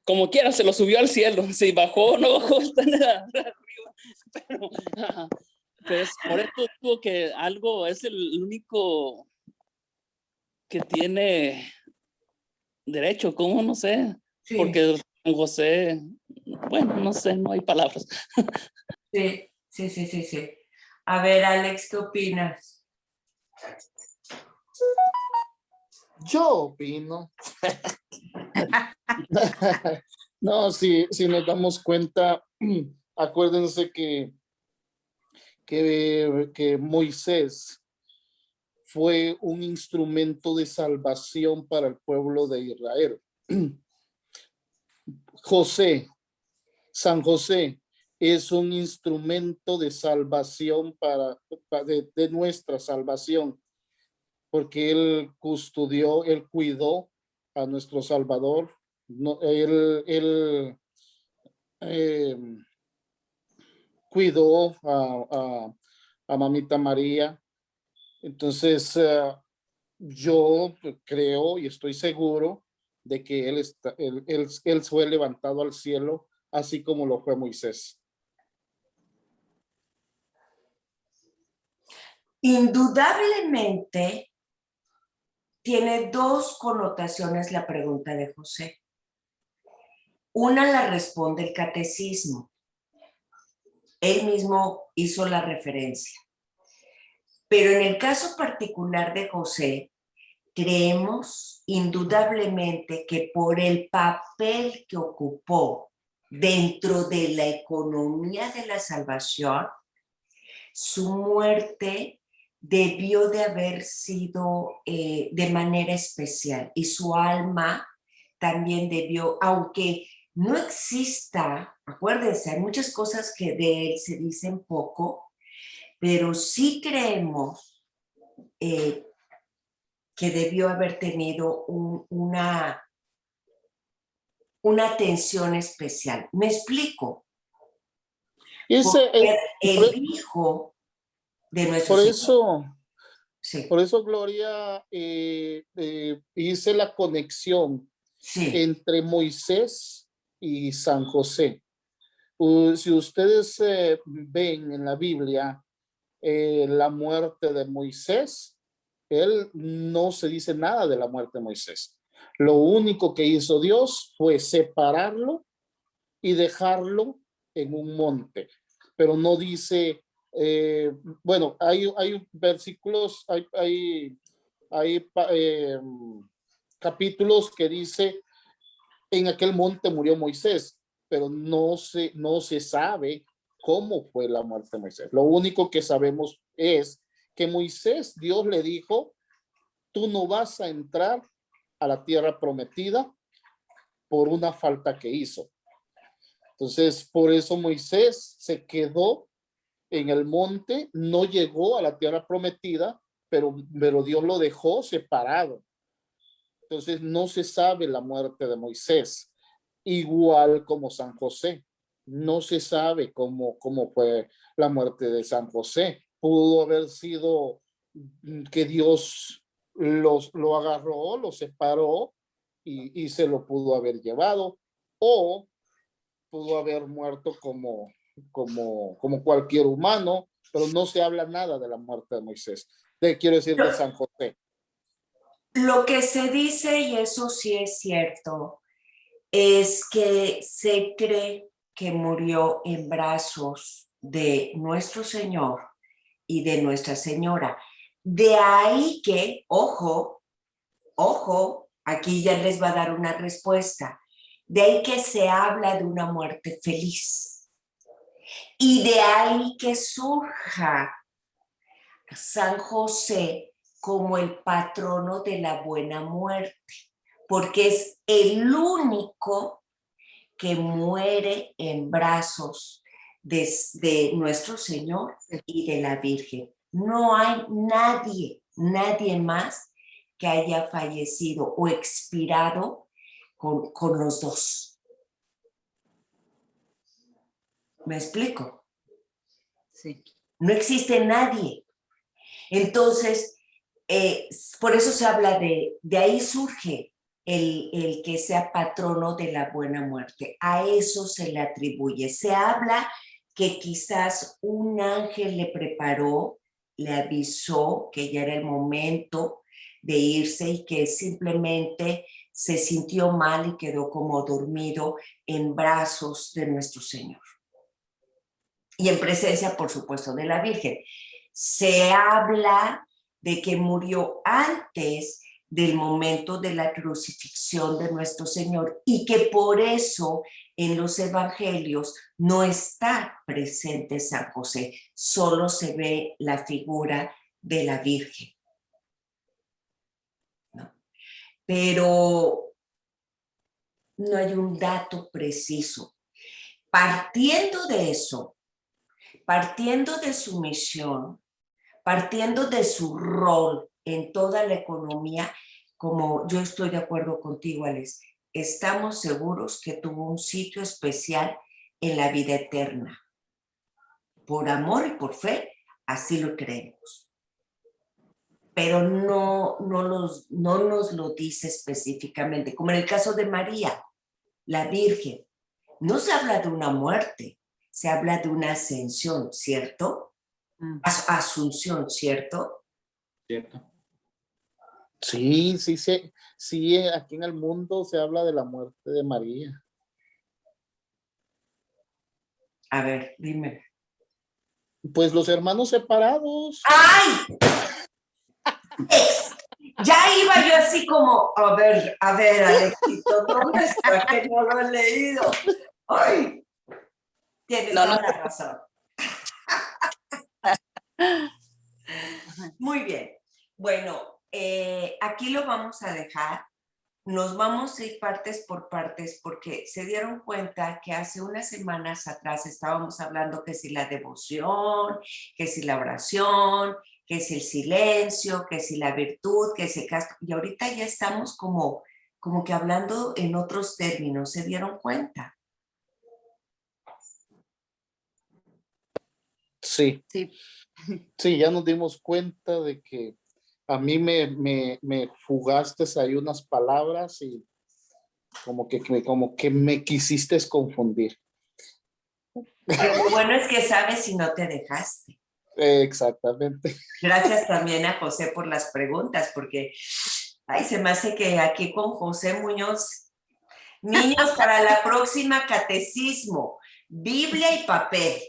como quiera se lo subió al cielo, si bajó o no bajó, está arriba, pero pues por eso digo que algo es el único que tiene derecho, ¿cómo? No sé, Sí, porque San José, bueno, no sé, no hay palabras. sí. A ver, Alex, ¿qué opinas? Yo opino. No, si nos damos cuenta, acuérdense que Moisés fue un instrumento de salvación para el pueblo de Israel. San José es un instrumento de salvación de nuestra salvación, porque él custodió, él cuidó a nuestro Salvador. No, él cuidó a Mamita María. Entonces, yo creo y estoy seguro de que él fue levantado al cielo, así como lo fue Moisés. Indudablemente tiene dos connotaciones la pregunta de José. Una la responde el catecismo. Él mismo hizo la referencia. Pero en el caso particular de José, creemos indudablemente que por el papel que ocupó dentro de la economía de la salvación, su muerte debió de haber sido de manera especial y su alma también debió, aunque no exista, acuérdense, hay muchas cosas que de él se dicen poco, pero sí creemos que debió haber tenido una una atención especial. ¿Me explico? Ese, Porque por, el Hijo de nuestro por Señor. eso, Sí, por eso, Gloria, hice la conexión sí, entre Moisés y San José. Si ustedes ven en la Biblia la muerte de Moisés, él no se dice nada de la muerte de Moisés. Lo único que hizo Dios fue separarlo y dejarlo en un monte, pero no dice, bueno, hay versículos, hay capítulos que dice, en aquel monte murió Moisés, pero no se sabe cómo fue la muerte de Moisés. Lo único que sabemos es que Moisés, Dios le dijo, tú no vas a entrar a la tierra prometida por una falta que hizo. Entonces, por eso Moisés se quedó en el monte, no llegó a la tierra prometida, pero Dios lo dejó separado. Entonces, no se sabe la muerte de Moisés, igual como San José. No se sabe cómo fue la muerte de San José. Pudo haber sido que Dios lo agarró, lo separó y se lo pudo haber llevado, o pudo haber muerto como cualquier humano, pero no se habla nada de la muerte de Moisés. Quiero decir, de San José. Lo que se dice, y eso sí es cierto, es que se cree que murió en brazos de nuestro Señor y de Nuestra Señora. De ahí que, ojo, aquí ya les va a dar una respuesta. De ahí que se habla de una muerte feliz. Y de ahí que surja San José como el patrono de la buena muerte, porque es el único que muere en brazos de nuestro Señor y de la Virgen. No hay nadie más que haya fallecido o expirado con los dos. ¿Me explico? Sí. No existe nadie. Entonces, por eso se habla de ahí surge el que sea patrono de la buena muerte. A eso se le atribuye. Se habla que quizás un ángel le preparó, le avisó que ya era el momento de irse y que simplemente se sintió mal y quedó como dormido en brazos de nuestro Señor. Y en presencia, por supuesto, de la Virgen. Se habla de que murió antes del momento de la crucifixión de nuestro Señor y que por eso en los evangelios no está presente San José, solo se ve la figura de la Virgen. ¿No? Pero no hay un dato preciso. Partiendo de eso, partiendo de su misión, partiendo de su rol en toda la economía, como yo estoy de acuerdo contigo, Alex, estamos seguros que tuvo un sitio especial en la vida eterna. Por amor y por fe, así lo creemos. Pero no nos lo dice específicamente, como en el caso de María, la Virgen. No se habla de una muerte, se habla de una ascensión, ¿cierto? Asunción, ¿cierto? ¿Cierto? Sí, aquí en el mundo se habla de la muerte de María. A ver, dime. Pues los hermanos separados. ¡Ay! Ya iba yo así como, a ver, Alexito, ¿dónde está? Que no lo he leído. ¡Ay! Tienes toda la razón. Muy bien. Bueno, aquí lo vamos a dejar. Nos vamos a ir partes por partes porque se dieron cuenta que hace unas semanas atrás estábamos hablando que si la devoción, que si la oración, que si el silencio, que si la virtud, que si el casto, y ahorita ya estamos como como que hablando en otros términos, ¿se dieron cuenta? Sí, Sí. sí, ya nos dimos cuenta de que a mí me fugaste ahí unas palabras y como que me quisiste confundir. Pero lo bueno es que sabes si no te dejaste. Exactamente. Gracias también a José por las preguntas, porque ay, se me hace que aquí con José Muñoz, niños para la próxima catecismo, Biblia y papel.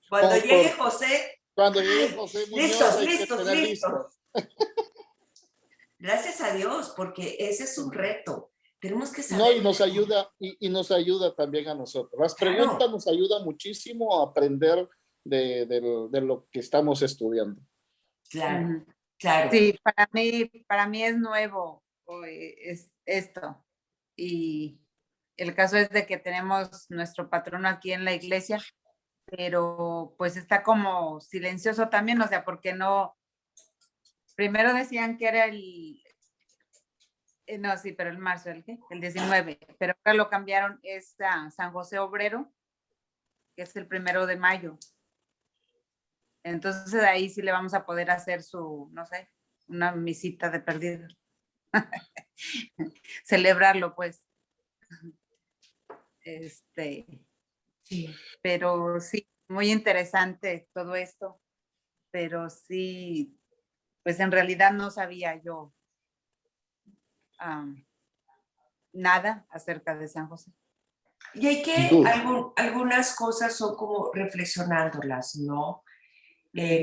Cuando llegue José, Cuando llegue ay, José Muñoz listos, hay que listos, tener listos. listo. Gracias a Dios, porque ese es un reto. Tenemos que No, saber. y nos ayuda, y nos ayuda también a nosotros. Las Claro. preguntas nos ayudan muchísimo a aprender de lo que estamos estudiando. Claro, claro. Sí, para mí es nuevo es esto. Y el caso es de que tenemos nuestro patrono aquí en la iglesia, pero pues está como silencioso también, o sea, porque no, primero decían que era no, sí, pero el marzo, ¿el qué? El 19, pero ahora lo cambiaron, es a San José Obrero, que es el 1 de mayo. Entonces ahí sí le vamos a poder hacer su, no sé, una misita de perdido. Celebrarlo, pues. Sí. Pero sí, muy interesante todo esto, pero sí, pues en realidad no sabía yo nada acerca de San José. Y hay que, algunas cosas son como reflexionándolas, ¿no?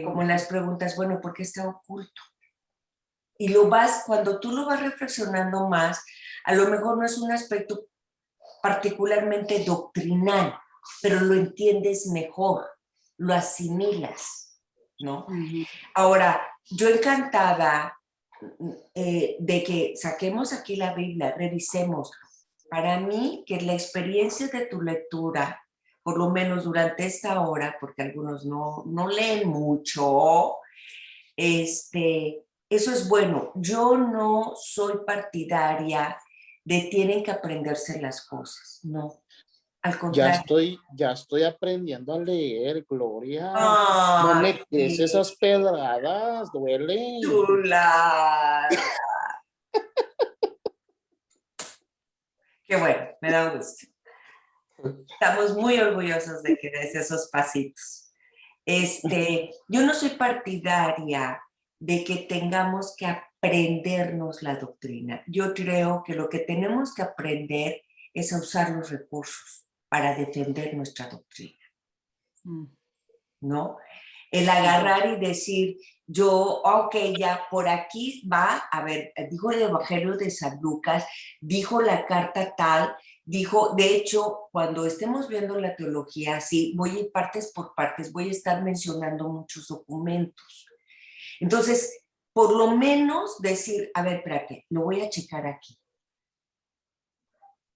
Como las preguntas, bueno, ¿por qué está oculto? Y cuando tú lo vas reflexionando más, a lo mejor no es un aspecto particularmente doctrinal, pero lo entiendes mejor, lo asimilas, ¿no? Ahora, yo encantada de que saquemos aquí la Biblia, revisemos. Para mí, que la experiencia de tu lectura, por lo menos durante esta hora, porque algunos no leen mucho, eso es bueno. Yo no soy partidaria de tienen que aprenderse las cosas, no. Al contrario. Ya estoy aprendiendo a leer, Gloria. No Ay, me des esas pedradas, duele. chula. Qué bueno, me da gusto. Estamos muy orgullosos de que des esos pasitos. Yo no soy partidaria de que tengamos que aprendernos la doctrina. Yo creo que lo que tenemos que aprender es a usar los recursos para defender nuestra doctrina, ¿no? El agarrar y decir, ok, ya por aquí va, a ver, dijo el Evangelio de San Lucas, dijo la carta tal, dijo, de hecho, cuando estemos viendo la teología así, voy a ir partes por partes, voy a estar mencionando muchos documentos. Entonces, por lo menos decir, a ver, espérate, lo voy a checar aquí.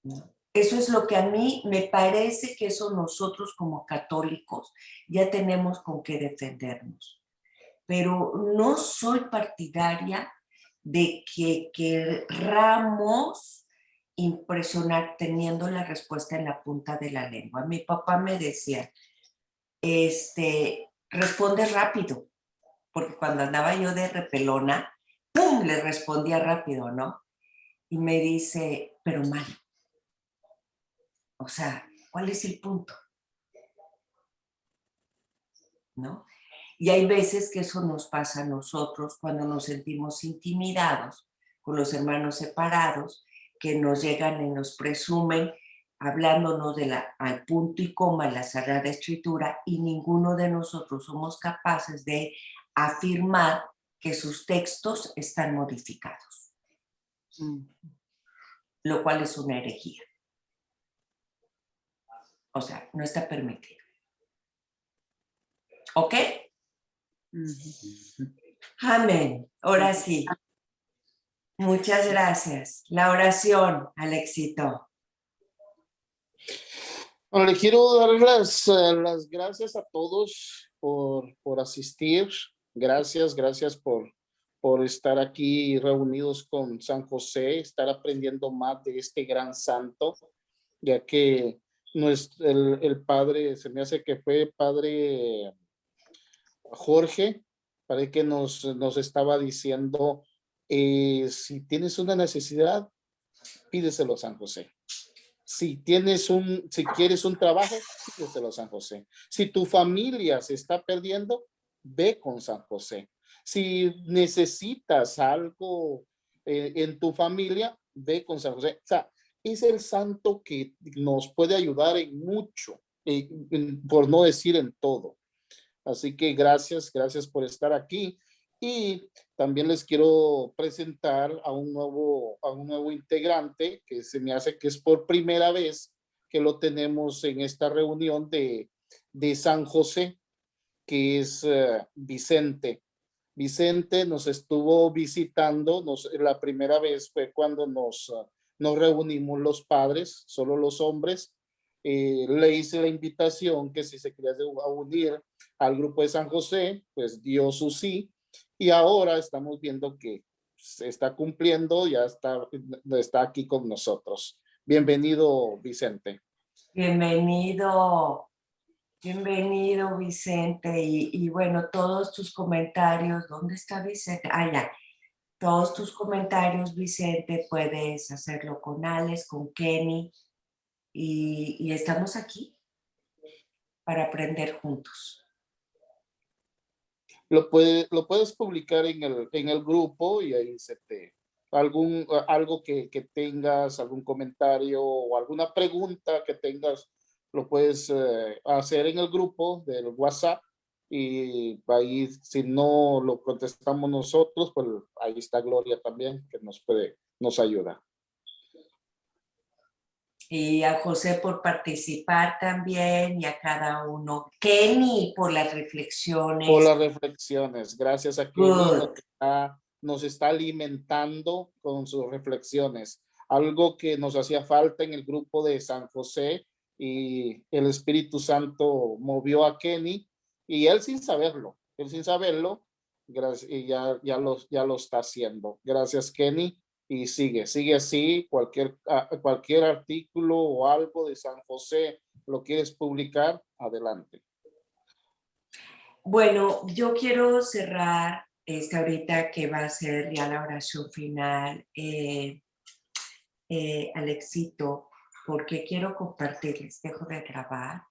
¿No? Eso es lo que a mí me parece que eso nosotros como católicos ya tenemos con qué defendernos. Pero no soy partidaria de que querramos impresionar teniendo la respuesta en la punta de la lengua. Mi papá me decía, responde rápido, porque cuando andaba yo de repelona, ¡pum!, le respondía rápido, ¿no? Y me dice, pero mal. O sea, ¿cuál es el punto? ¿No? Y hay veces que eso nos pasa a nosotros cuando nos sentimos intimidados con los hermanos separados, que nos llegan y nos presumen hablándonos al punto y coma en la Sagrada Escritura, y ninguno de nosotros somos capaces de afirmar que sus textos están modificados, lo cual es una herejía. O sea, no está permitido. ¿Ok? Amén. Ahora sí. Muchas gracias. La oración al éxito. Bueno, le quiero dar las gracias a todos por asistir. Gracias por por estar aquí reunidos con San José, estar aprendiendo más de este gran santo, ya que el padre, se me hace que fue padre Jorge, parece que nos estaba diciendo, si tienes una necesidad, pídeselo a San José. Si quieres un trabajo, pídeselo a San José. Si tu familia se está perdiendo, ve con San José. Si necesitas algo en tu familia, ve con San José. O sea, es el santo que nos puede ayudar en mucho, por no decir en todo. Así que gracias por estar aquí. Y también les quiero presentar a un nuevo integrante que se me hace que es por primera vez que lo tenemos en esta reunión de San José, que es Vicente. Vicente nos estuvo visitando, la primera vez fue cuando nos reunimos los padres, solo los hombres. Le hice la invitación que si se quería unir al grupo de San José, pues dio su sí, y ahora estamos viendo que se está cumpliendo, ya está aquí con nosotros. Bienvenido, Vicente. Bienvenido, bienvenido, Vicente. Y bueno, todos tus comentarios, ¿dónde está Vicente? Ah, ya. Todos tus comentarios, Vicente, puedes hacerlo con Alex, con Kenny, y estamos aquí para aprender juntos. Lo puedes publicar en el grupo y ahí algo que tengas, algún comentario o alguna pregunta que tengas, lo puedes hacer en el grupo del WhatsApp, y ahí si no lo contestamos nosotros, pues ahí está Gloria también, que nos ayuda. Y a José por participar también, y a cada uno. Kenny por las reflexiones. Por las reflexiones. Gracias a Kenny, nos está alimentando con sus reflexiones. Algo que nos hacía falta en el grupo de San José, y el Espíritu Santo movió a Kenny, y él sin saberlo, gracias, y ya lo está haciendo. Gracias, Kenny. Y sigue así. Cualquier artículo o algo de San José lo quieres publicar, adelante. Bueno, yo quiero cerrar ahorita que va a ser ya la oración final, Alexito, porque quiero compartirles, dejo de grabar.